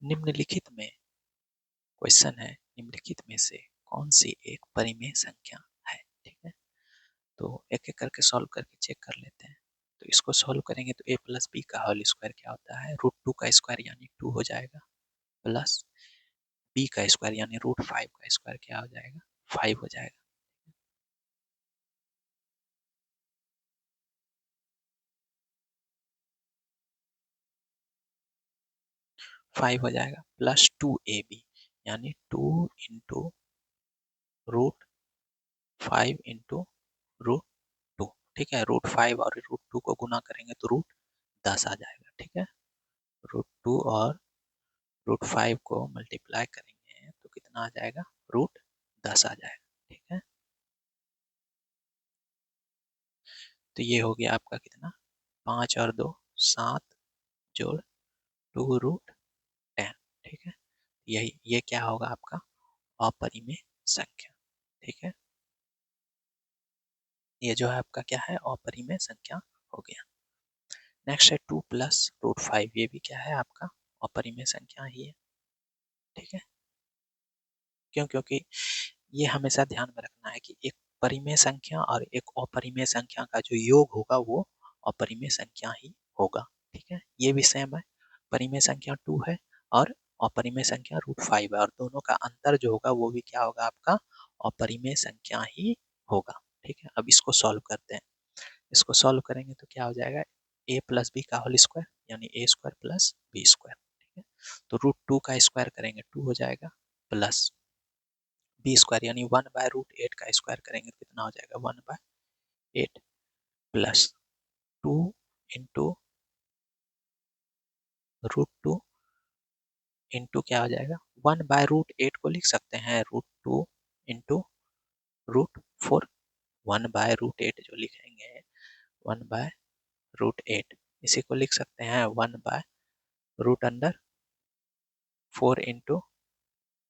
निम्नलिखित में क्वेश्चन है, निम्नलिखित में से कौन सी एक परिमेय संख्या है। ठीक है, तो एक एक करके सॉल्व करके चेक कर लेते हैं। तो इसको सॉल्व करेंगे तो a प्लस बी का होल स्क्वायर क्या होता है, √2 का स्क्वायर यानी 2 हो जाएगा, प्लस b का स्क्वायर यानी √5 का स्क्वायर क्या हो जाएगा, 5 हो जाएगा। 5 हो जाएगा, प्लस 2ab यानी 2 इंटू √5 इंटू √2। ठीक है, √5 और √2 को गुना करेंगे तो √10 आ जाएगा। ठीक है, √2 और √5 को मल्टीप्लाई करेंगे तो कितना आ जाएगा, √10 आ जाएगा। ठीक है, तो ये हो गया आपका कितना, 5 और 2 7 जोड़ 2√10। ठीक है, यही ये क्या होगा आपका अपरिमेय संख्या। ठीक है, ये जो है आपका क्या है, अपरिमेय संख्या हो गया। नेक्स्ट है 2 प्लस √5, ये भी क्या है आपका अपरिमेय संख्या ही है। ठीक है, क्यों, क्योंकि ये हमेशा ध्यान में रखना है कि एक परिमेय संख्या और एक अपरिमेय संख्या का जो योग होगा वो अपरिमेय संख्या ही होगा। ठीक है, ये भी सेम है, परिमेय संख्या 2 है और अपरिमेय संख्या √5 है, और दोनों का अंतर जो होगा वो भी क्या होगा आपका अपरिमेय संख्या ही होगा। ठीक है, अब इसको सॉल्व करते हैं। इसको सॉल्व करेंगे तो क्या हो जाएगा, a प्लस बी का होल स्क्वायर यानी a square plus b square. ठीक है, तो √2 का स्क्वायर करेंगे 2 हो जाएगा, प्लस बी स्क्वायर यानी 1/√8 का स्क्वायर करेंगे तो कितना हो जाएगा, 1/8 प्लस 2 इंटू √2 इंटू क्या हो जाएगा, 1/√8 को लिख सकते हैं √2 इंटू √4। 1/√8 जो लिखेंगे 1/√8 इसी को लिख सकते हैं 1/√4 इंटू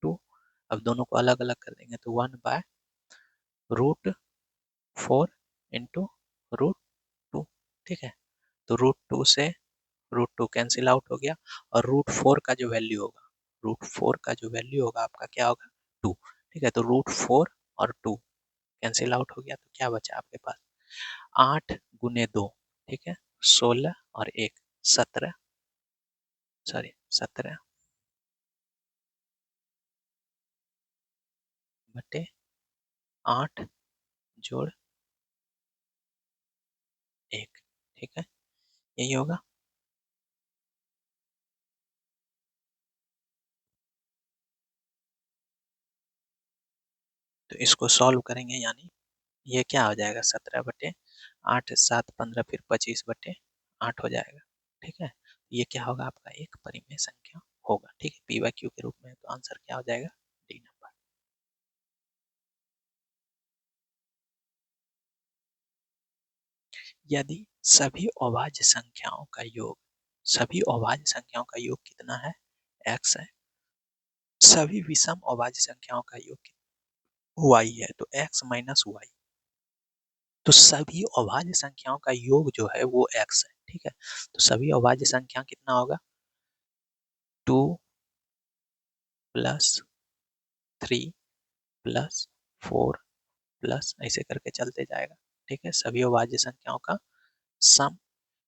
2। अब दोनों को अलग अलग कर देंगे तो 1/√4 इंटू √2। ठीक है, तो √2 से √2 कैंसिल आउट हो गया, और √4 का जो वैल्यू होगा, √4 का जो वैल्यू होगा आपका क्या होगा, 2। ठीक है, तो √4 और 2 कैंसिल आउट हो गया तो क्या बचा आपके पास, 8 गुने 2। ठीक है, 16 और 1 17, सॉरी 17 बटे 8 जोड़ 1। ठीक है, यही होगा। तो इसको सॉल्व करेंगे यानी ये क्या हो जाएगा, 17/8 7 15 फिर 25/8 हो जाएगा। ठीक है, ये क्या होगा आपका एक परिमेय संख्या होगा। ठीक है, पी वाई क्यू के रूप में, तो आंसर क्या हो जाएगा, डी नंबर। यदि सभी अभाज्य संख्याओं का योग, सभी अभाज्य संख्याओं का योग कितना है, x है, सभी विषम अभाज्य संख्याओं का योग y है, तो x माइनस वाई, तो सभी अभाज्य संख्याओं का योग जो है वो x है। ठीक है, तो सभी अभाज्य संख्या कितना होगा, 2 प्लस 3 प्लस 4 प्लस ऐसे करके चलते जाएगा। ठीक है, सभी अभाज्य संख्याओं का सम।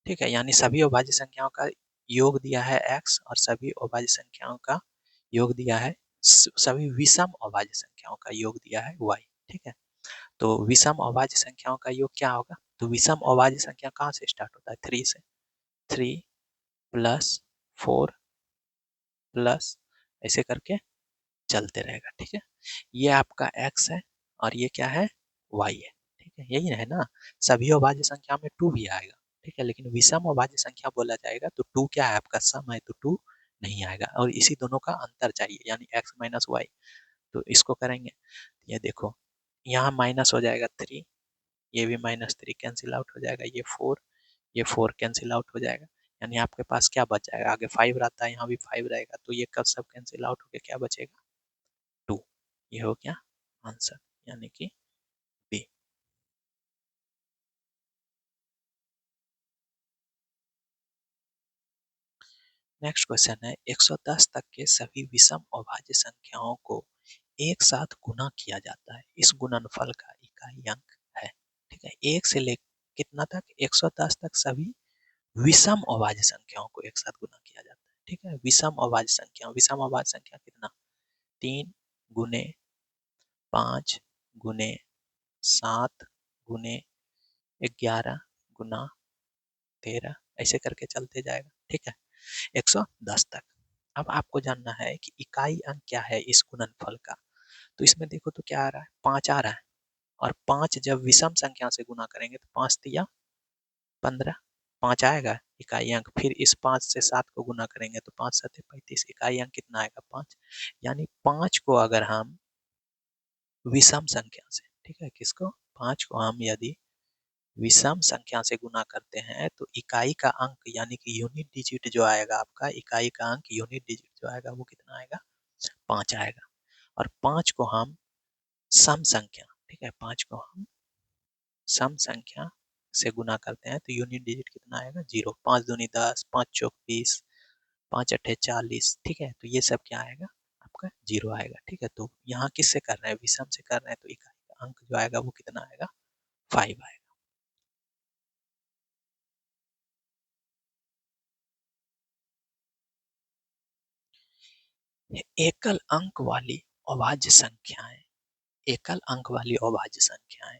ठीक है, यानी सभी अभाज्य संख्याओं का योग दिया है x, और सभी अभाज्य संख्याओं का योग दिया है, सभी विषम अभाज्य संख्याओं का योग दिया है y। ठीक है, तो विषम अभाज्य संख्याओं का योग क्या होगा, तो विषम अभाज्य संख्या कहाँ से स्टार्ट होता है, 3 से, 3 प्लस 4 प्लस ऐसे करके चलते रहेगा। ठीक है, ये आपका x है और ये क्या है, y है। ठीक है, यही है ना, सभी अभाज्य संख्या में 2 भी आएगा। ठीक है, लेकिन विषम अभाज्य संख्या बोला जाएगा तो 2 क्या है आपका सम है, तो 2 नहीं आएगा, और इसी दोनों का अंतर चाहिए यानी x माइनस वाई। तो इसको करेंगे, ये देखो यहाँ माइनस हो जाएगा 3, ये भी -3 कैंसिल आउट हो जाएगा, ये 4 कैंसिल आउट हो जाएगा, यानी आपके पास क्या बच जाएगा, आगे 5 रहता है, यहाँ भी 5 रहेगा, तो ये कब सब कैंसिल आउट होकर क्या बचेगा, 2। ये हो गया आंसर, यानी कि बी। नेक्स्ट क्वेश्चन है 110 तक के सभी विषम अभाज्य संख्याओं को एक साथ गुना किया जाता है, इस गुणनफल का इकाई अंक है। ठीक है, एक से ले कितना तक, 110 तक सभी विषम अभाज्य संख्याओं को एक साथ गुना किया जाता है। ठीक है, विषम अभाज्य संख्या कितना, 3 गुने 5 गुने 7 गुने 11 13 ऐसे करके चलते जाएगा। ठीक है, 110 तक। अब आपको जानना है कि इकाई अंक क्या है इस गुणनफल का। तो इसमें देखो तो क्या आ रहा है, 5 आ रहा है, और 5 जब विषम संख्या से गुना करेंगे तो 5 तिया 15, 5 आएगा इकाई अंक। फिर इस 5 से 7 को गुना करेंगे तो 5 7 35, इकाई अंक कितना आएगा, 5। यानी 5 को अगर हम विषम संख्या से, ठीक है, किसको, 5 को हम यदि विषम संख्या से गुना करते हैं तो इकाई का अंक यानी कि यूनिट डिजिट जो आएगा आपका, इकाई का अंक यूनिट डिजिट जो आएगा वो कितना आएगा, 5 आएगा। और 5 को हम सम संख्या, ठीक है, 5 को हम सम संख्या से गुना करते हैं तो यूनिट डिजिट कितना आएगा, 0। 5 दूनी 10, 5 चौक 20, 5 अट्ठे 40। ठीक है, तो ये सब क्या आएगा आपका, 0 आएगा। ठीक है, तो यहाँ किससे कर रहे हैं, विषम से कर रहे हैं, तो इकाई का अंक जो आएगा वो कितना आएगा, 5 आएगा। एकल अंक वाली अभाज्य संख्याएं, एकल अंक वाली अभाज्य संख्याएं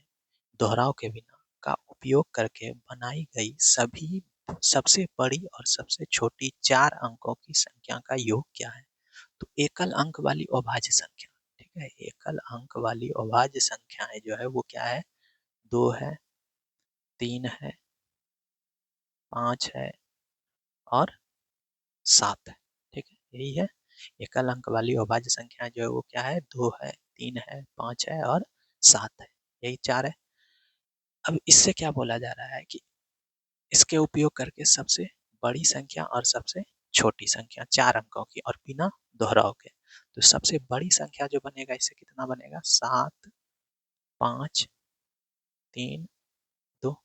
दोहराव के बिना का उपयोग करके बनाई गई सभी सबसे बड़ी और सबसे छोटी 4 अंकों की संख्या का योग क्या है। तो एकल अंक वाली अभाज्य संख्या, ठीक है, एकल अंक वाली अभाज्य संख्याएं जो है वो क्या है, 2 है, 3 है, 5 है और 7 है। ठीक है, यही है एकल अंक वाली अभाज्य संख्या जो है वो क्या है, 2 है, 3 है, 5 है और 7 है, यही 4 है। अब इससे क्या बोला जा रहा है कि इसके उपयोग करके सबसे बड़ी संख्या और सबसे छोटी संख्या 4 अंकों की और बिना दोहराव के, तो सबसे बड़ी संख्या जो बनेगा इससे कितना बनेगा, 7 5 3 2,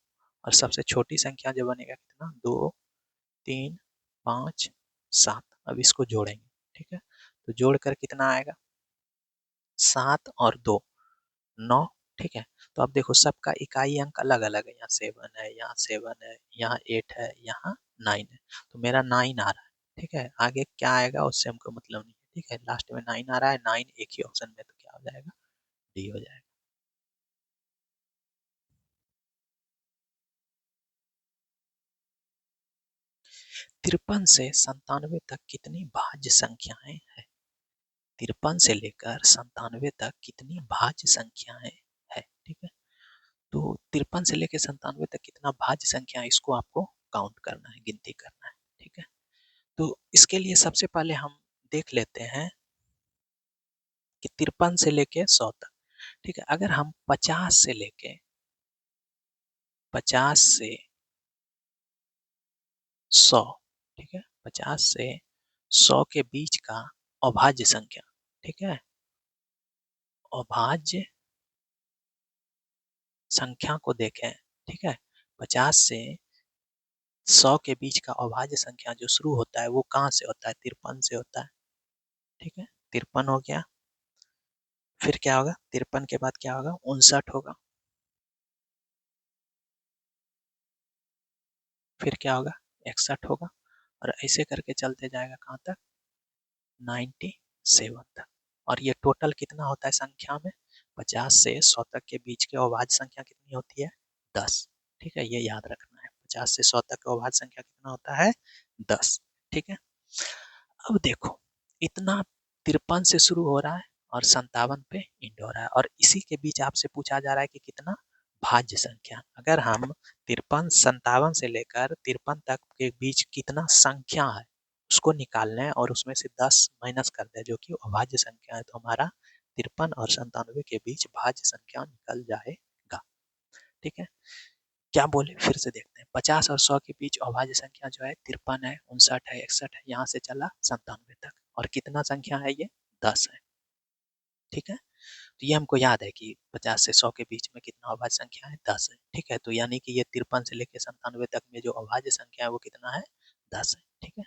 और सबसे छोटी संख्या जो बनेगा कितना, 2 3 5 7। अब इसको जोड़ेंगे, ठीक है, तो जोड़कर कितना आएगा, 7 और 2 9। ठीक है, तो अब देखो सबका इकाई अंक अलग अलग है, यहाँ 7 है, यहाँ 7 है, यहाँ 8 है, यहाँ 9 है, तो मेरा 9 आ रहा है। ठीक है, आगे क्या आएगा उससे हमको मतलब नहीं है। ठीक है, लास्ट में 9 आ रहा है, 9 एक ही ऑप्शन में, तो क्या हो जाएगा, डी हो जाएगा। 53 से 97 तक कितनी भाज्य संख्याएं हैं, 53 से लेकर 97 तक कितनी भाज्य संख्याएं है। ठीक है, तो 53 से लेकर 97 तक कितना भाज्य संख्या है इसको आपको काउंट करना है, गिनती करना है। ठीक है, तो इसके लिए सबसे पहले हम देख लेते हैं कि 53 से लेके 100 तक। ठीक है, अगर हम 50 से 100, ठीक है, 50 से 100 के बीच का अभाज्य संख्या, ठीक है, अभाज्य संख्या को देखें। ठीक है, 50 से 100 के बीच का अभाज्य संख्या जो शुरू होता है वो कहाँ से होता है, 53 से होता है। ठीक है, 53 हो गया, फिर क्या होगा, 53 के बाद क्या होगा, 59 होगा, फिर क्या होगा, 61 होगा, और ऐसे करके चलते जाएगा कहाँ तक, 97 तक। और ये टोटल कितना होता है संख्या में, 50 से 100 तक के बीच की अभाज्य संख्या कितनी होती है, 10। ठीक है, ये याद रखना है, 50 से 100 तक का अभाज्य संख्या कितना होता है, 10। ठीक है, अब देखो इतना 53 से शुरू हो रहा है और 57 पे एंड हो रहा है, और इसी के बीच आपसे पूछा जा रहा है कि कितना भाज्य संख्या। अगर हम 53 57 से लेकर 53 तक के बीच कितना संख्या है उसको निकालना है और उसमें से 10 माइनस कर दे जो कि अभाज्य संख्या है, तो हमारा 53 और 97 के बीच भाज्य संख्या निकल जाएगा। ठीक है, क्या बोले फिर से देखते हैं, 50 और 100 के बीच अभाज्य संख्या जो है 53 है, 59 है, 61 है, यहाँ से चला 97 तक, और कितना संख्या है ये, 10 है। ठीक है, तो ये हमको याद है कि 50 से 100 के बीच में कितना अभाज्य संख्या है, 10 है। ठीक है, तो यानी कि ये 53 से लेकर 97 तक में जो अभाज्य संख्या है वो कितना है, 10 है। ठीक है,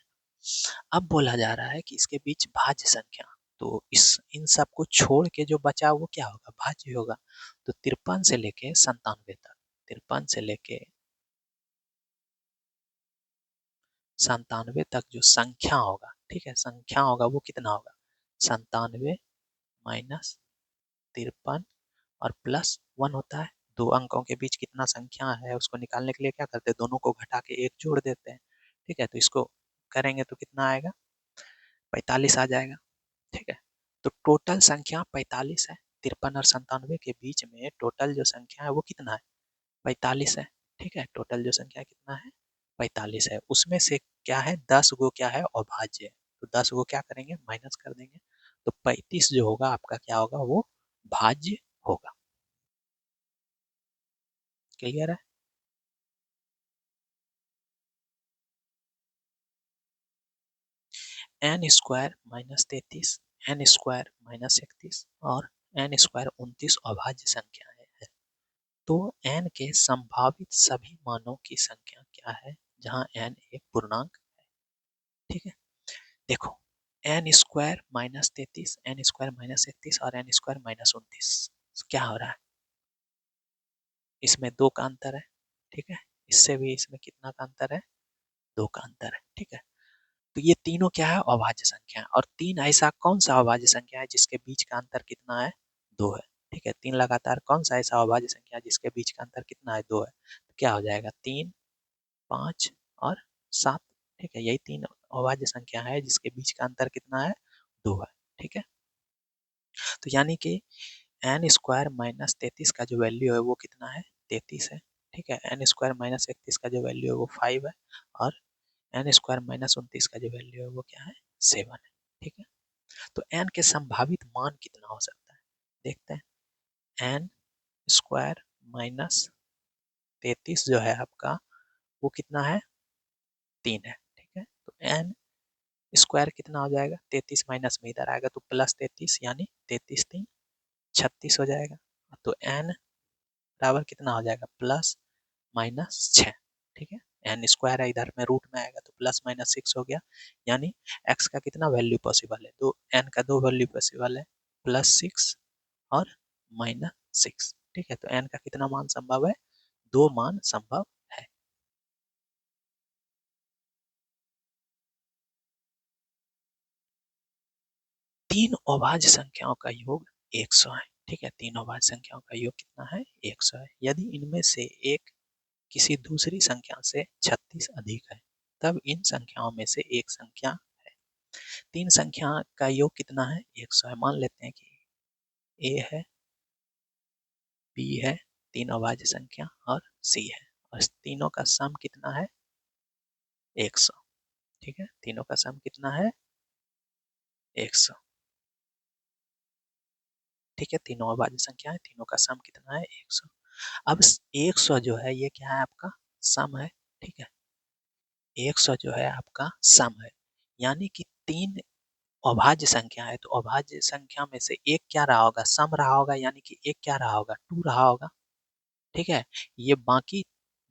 अब बोला जा रहा है कि इसके बीच भाज्य संख्या, तो इस इन सब को छोड़ के जो बचा वो क्या होगा, भाज्य होगा। तो 53 से लेके 97 तक, 53 से लेके 97 तक जो संख्या होगा, ठीक है, संख्या होगा वो कितना होगा, 97 माइनस 53 और प्लस 1 होता है। दो अंकों के बीच कितना संख्या है उसको निकालने के लिए क्या करते हैं, दोनों को घटा के एक जोड़ देते हैं। ठीक है, तो इसको करेंगे तो कितना आएगा, 45 आ जाएगा। ठीक है, तो टोटल संख्या 45 है। 53 और 97 के बीच में टोटल जो संख्या है वो कितना है, 45 है। ठीक है, टोटल जो संख्या कितना है, 45 है। उसमें से क्या है, 10 गो क्या है, अभाज्य है। तो 10 गो क्या करेंगे, माइनस कर देंगे। तो 35 जो होगा आपका क्या होगा, वो भाज्य होगा। क्लियर है। N square minus 33, n square minus 31 और एन स्क्वायर 29 अभाज्य संख्याएं हैं। तो एन के संभावित सभी मानों की संख्या क्या है, जहां एन एक पूर्णांक है। ठीक है, देखो, n square minus 33, n square minus 31 और एन स्क्वायर माइनस 29, क्या हो रहा है, इसमें दो का अंतर है। ठीक है, इससे भी इसमें कितना का अंतर है, दो का अंतर है। ठीक है, तो ये तीनों क्या है, अभाज्य संख्या है। और तीन ऐसा कौन सा अभाज्य संख्या है जिसके बीच का अंतर कितना है, दो है। ठीक है, तीन लगातार कौन सा ऐसा अभाज्य संख्या है जिसके बीच का अंतर कितना है, दो है। तो क्या हो जाएगा, 3, 5 और 7। ठीक है, यही तीन अभाज्य संख्या है जिसके बीच का अंतर कितना है, दो है। ठीक है, तो यानी कि एन स्क्वायर माइनस 33 का जो वैल्यू है वो कितना है, 33 है। ठीक है, एन स्क्वायर माइनस 31 का जो वैल्यू है वो 5 है। और एन स्क्वायर माइनस 29 का जो वैल्यू है वो क्या है, 7 है। ठीक है, तो एन के संभावित मान कितना हो सकता है, देखते हैं। एन स्क्वायर माइनस 33 जो है आपका वो कितना है, 3 है। ठीक है, तो एन स्क्वायर कितना हो जाएगा, 33 माइनस में इधर आएगा तो प्लस 33, यानी 33 3 36 हो जाएगा। तो एन बराबर कितना हो जाएगा, प्लस माइनस 6। ठीक है, एन स्क्वायर है इधर में रूट में आएगा तो प्लस माइनस 6 हो गया। यानी एक्स का कितना वैल्यू पॉसिबल है, दो एन का दो वैल्यू पॉसिबल है, +6 और -6। ठीक है, तो एन का कितना मान संभव है, दो मान संभव है। तीन अभाज्य संख्याओं का योग 100 है। ठीक है, तीन अभाज्य संख्याओं का योग कितना है, 100 है। यदि इनमें से एक किसी दूसरी संख्या से 36 अधिक है, तब इन संख्याओं में से एक संख्या है। तीन संख्या का योग कितना है, 100 है। मान लेते हैं कि ए है, बी है, तीन अभाज्य संख्या, और सी है, और तीनों का सम कितना है, 100। ठीक है, तीनों का सम कितना है, 100। ठीक है, तीनों अभाज्य संख्या है, तीनों का सम कितना है, 100। अब 100 जो है ये क्या है, आपका सम है। ठीक है, 100 जो है आपका सम है। यानी कि तीन अभाज्य संख्या है, तो अभाज्य संख्या में से एक क्या रहा होगा, सम रहा होगा, यानी कि एक क्या रहा होगा, 2 रहा होगा। ठीक है, ये बाकी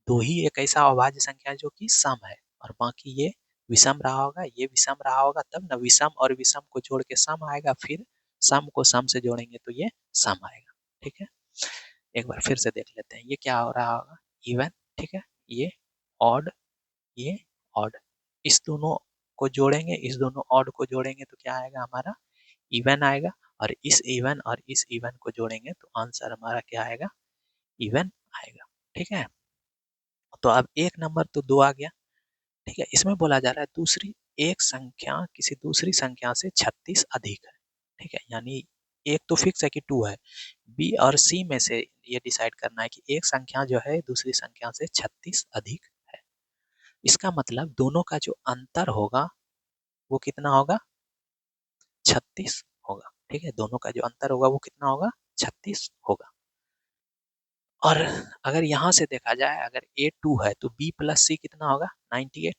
दो ही एक ऐसा अभाज्य संख्या है जो कि सम है, और बाकी ये विषम रहा होगा, ये विषम रहा होगा, तब ना विषम और विषम को जोड़ के सम आएगा, फिर सम को सम से जोड़ेंगे तो ये सम आएगा। ठीक है, एक बार फिर से देख लेते हैं, ये क्या हो रहा होगा, इवन। ठीक है, ये ऑड, ये ऑड, इस दोनों को जोड़ेंगे, इस दोनों ऑड को जोड़ेंगे तो क्या आएगा, हमारा इवन आएगा। और इस इवन और इस इवन को जोड़ेंगे तो आंसर हमारा क्या आएगा, इवन आएगा। ठीक है, तो अब एक नंबर तो दो आ गया। ठीक है, इसमें बोला जा रहा है दूसरी एक संख्या किसी दूसरी संख्या से 36 अधिक है। ठीक है, यानी एक तो फिक्स है कि 2 है, बी और सी में से ये डिसाइड करना है कि एक संख्या जो है दूसरी संख्या से 36 अधिक है। इसका मतलब दोनों का जो अंतर होगा वो कितना होगा, 36 होगा। ठीक है, दोनों का जो अंतर होगा वो कितना होगा, 36 होगा। और अगर यहां से देखा जाए, अगर ए 2 है तो बी प्लस सी कितना होगा, 98।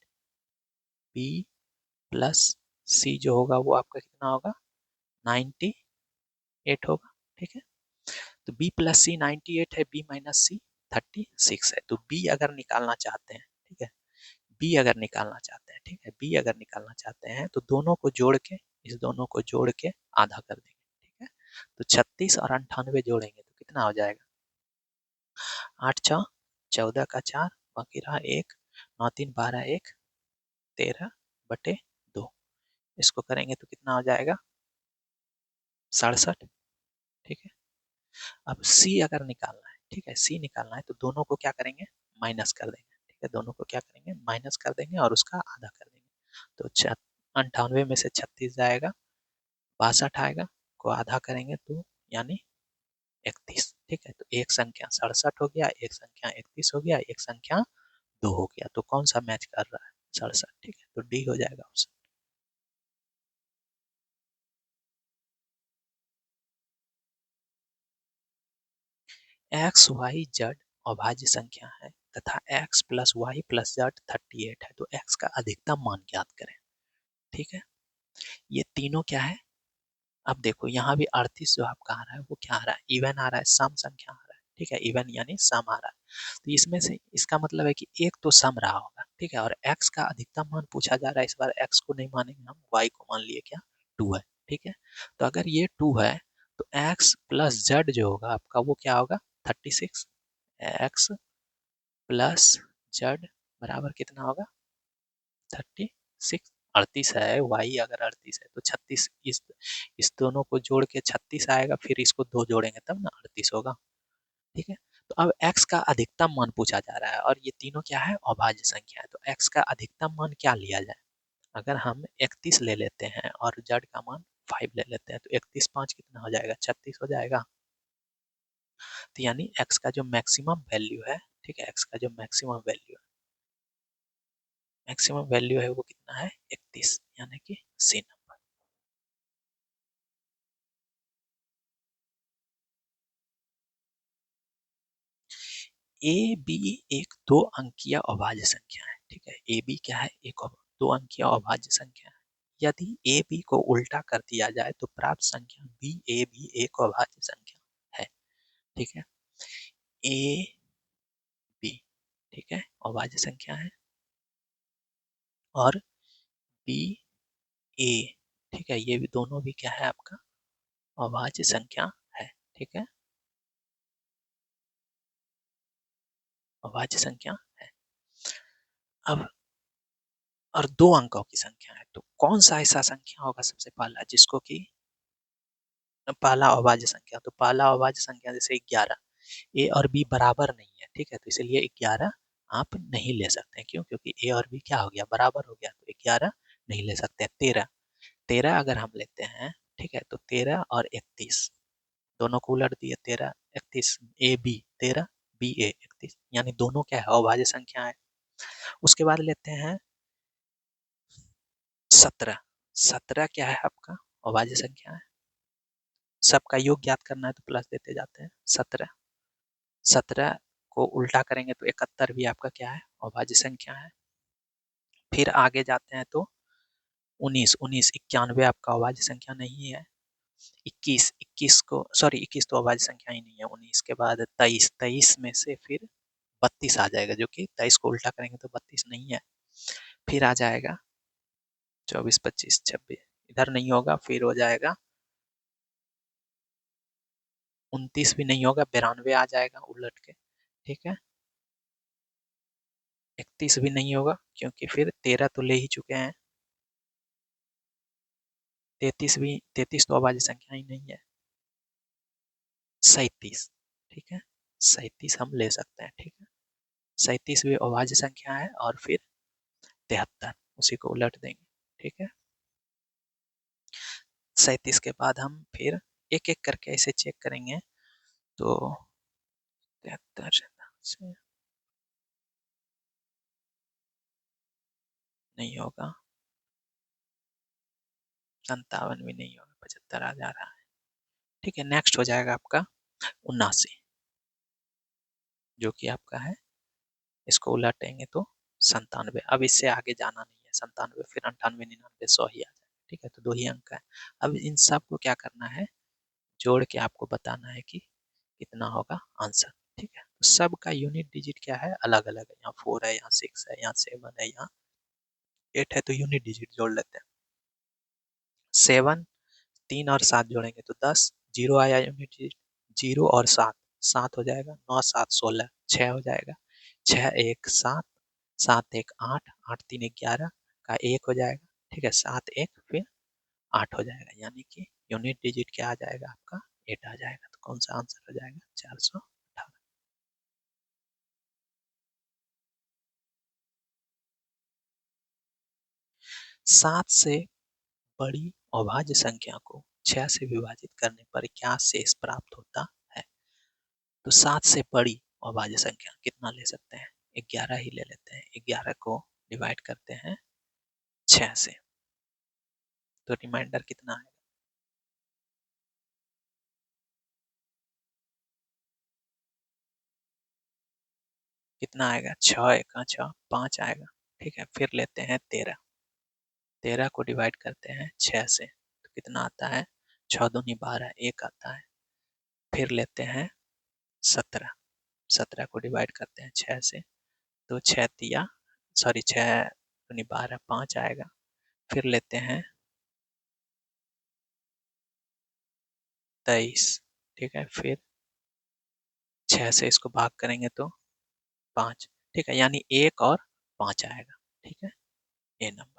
बी प्लस सी जो होगा वो आपका कितना होगा, 98 होगा। ठीक है, तो बी प्लस सी 98 है, बी माइनस सी 36 है। तो बी अगर निकालना चाहते हैं, ठीक है, बी अगर निकालना चाहते हैं, ठीक है, बी अगर निकालना चाहते हैं तो दोनों को जोड़ के, इस दोनों को जोड़ के आधा कर देंगे, ठीक है। तो 36 और 98 जोड़ेंगे तो कितना हो जाएगा, 8 6 14 का 4, बाकी रहा 1, 9 3 12, 1 13/2। इसको करेंगे तो कितना हो जाएगा, 67, ठीक है। अब सी अगर निकालना है, ठीक है, सी निकालना है तो दोनों को क्या करेंगे, माइनस कर देंगे, ठीक है, दोनों को क्या करेंगे, माइनस कर देंगे और उसका आधा कर देंगे। तो 98 में से 36 जाएगा, 62 आएगा, को आधा करेंगे तो यानी 31, ठीक है। तो एक संख्या 67 हो गया, एक संख्या 31 हो गया, एक संख्या 2 हो गया। तो कौन सा मैच कर रहा है, 67, ठीक है। तो डी हो जाएगा ऑप्शन। एक्स वाई जेड अभाज्य संख्या है तथा x plus y plus z 38 है, तो एक्स का अधिकतम मान ज्ञात करें, ठीक है। ये तीनों क्या है, अब देखो यहाँ भी 38 जो आपका आ रहा है वो क्या आ रहा है, इवन आ रहा है, सम संख्या आ रहा है, ठीक है, इवन यानी सम आ रहा है। तो इसमें से इसका मतलब है कि एक तो सम रहा होगा, ठीक है, और एक्स का अधिकतम मान पूछा जा रहा है। इस बार एक्स को नहीं मानेंगे हम, वाई को मान लिए क्या, 2 है, ठीक है। तो अगर ये 2 है तो एक्स प्लस जेड जो होगा आपका वो क्या होगा, 36। एक्स प्लस जेड बराबर कितना होगा, 36। 38 है, वाई अगर 38 है तो 36, इस दोनों को जोड़ के 36 आएगा, फिर इसको दो जोड़ेंगे तब ना 38 होगा, ठीक है। तो अब x का अधिकतम मान पूछा जा रहा है और ये तीनों क्या है, अभाज्य संख्या है। तो x का अधिकतम मान क्या लिया जाए, अगर हम 31 ले लेते हैं और z का मान 5 ले लेते हैं तो 31 5 कितना हो जाएगा, 36 हो जाएगा। तो यानी x का जो मैक्सिमम वैल्यू है, ठीक है, x का जो मैक्सिमम वैल्यू है वो कितना है, 31, यानी कि सी नंबर। ए बी एक दो अंकीय अभाज्य संख्या है, ठीक है। ए बी क्या है, एक दो अंकीय अभाज्य संख्या है। यदि ए बी को उल्टा कर दिया जाए तो प्राप्त संख्या बी ए बी एक अभाज्य संख्या है, ठीक है। ए बी, ठीक है, अभाज्य संख्या है, और बी ए, ठीक है, ये भी दोनों भी क्या है आपका, अभाज्य संख्या है, ठीक है, अभाज्य संख्या है। अब और दो अंकों की संख्या है, तो कौन सा ऐसा संख्या होगा सबसे पहला जिसको कि पहला अभाज्य संख्या, तो पहला अभाज्य संख्या जैसे 11, ए और बी बराबर नहीं है, ठीक है, तो इसलिए 11 आप नहीं ले सकते हैं, क्यों, क्योंकि ए और बी क्या हो गया, बराबर हो गया, तो 11 नहीं ले सकते। 13, 13 अगर हम लेते हैं, ठीक है, तो 13 और 31 दोनों को उलट दिए, 13 31, ए बी 13, बी ए 31, यानी दोनों क्या है, अभाज्य संख्या है। उसके बाद लेते हैं 17, 17 क्या है आपका, अभाज्य संख्या है। सबका योग ज्ञात करना है तो प्लस देते जाते हैं, 17, 17 को उल्टा करेंगे तो 71 भी आपका क्या है, अभाज्य संख्या है। फिर आगे जाते हैं तो 19, 19 91 आपका अभाज्य संख्या नहीं है। 21, 21 को सॉरी 21 तो अभाज्य संख्या ही नहीं है। 19 के बाद 23, 23 में से फिर 32 आ जाएगा, जो कि 23 को उल्टा करेंगे तो 32 नहीं है। फिर आ जाएगा 24 25 26, इधर नहीं होगा, फिर हो जाएगा 29 भी नहीं होगा, 92 आ जाएगा उलट के, ठीक है। 31 भी नहीं होगा क्योंकि फिर 13 तो ले ही चुके हैं। 33 तो अभाज्य संख्या ही नहीं है। 37, ठीक है, 37 हम ले सकते हैं, ठीक है। 37 भी अभाज्य संख्या है, और फिर 73 उसी को उलट देंगे, ठीक है। 37 के बाद हम फिर एक एक करके ऐसे चेक करेंगे तो 73 से नहीं होगा, 57 भी नहीं होगा, 75 आ जा रहा है, ठीक है। नेक्स्ट हो जाएगा आपका 79, जो कि आपका है, इसको उलटेंगे तो 97। अब इससे आगे जाना नहीं है, 97 फिर 98 99 100 ही आ जाएगा, ठीक है। तो दो ही अंक है। अब इन सब को क्या करना है, जोड़ के आपको बताना है कि कितना होगा आंसर, ठीक है। सबका यूनिट डिजिट क्या है, अलग अलग है, यहाँ 4 है, यहाँ 6 है, यहाँ 7 है, यहाँ 8 है, तो यूनिट डिजिट जोड़ लेते हैं। 7 3 और 7 जोड़ेंगे तो 10, 0 आया यूनिट डिजिट, 0 और 7 7 हो जाएगा, 9 7 16 6 हो जाएगा, 6 1 7 7 1 8 8 3 11 का 1 हो जाएगा, ठीक है, 7 1 फिर 8 हो जाएगा, यानी कि यूनिट डिजिट क्या आ जाएगा आपका 8 आ जाएगा। तो कौन सा आंसर हो जाएगा 418। 7 से बड़ी अभाज्य संख्या को 6 से विभाजित करने पर क्या शेष प्राप्त होता है। तो 7 से बड़ी अभाज्य संख्या कितना ले सकते हैं, 11 ही ले लेते हैं। 11 को डिवाइड करते हैं 6 से, तो रिमाइंडर कितना है, कितना आएगा, 6 1 6 5 आएगा, ठीक है। फिर लेते हैं 13, 13 को डिवाइड करते हैं 6 से, तो कितना आता है, 6 दूनी 12 1 आता है। फिर लेते हैं 17, 17 को डिवाइड करते हैं 6 से, तो 6 तिया सॉरी 6 दूनी 12 5 आएगा। फिर लेते हैं 23, ठीक है। फिर 6 से इसको भाग करेंगे तो 5, ठीक है, यानी 1 और 5 आएगा, ठीक है, ये नंबर।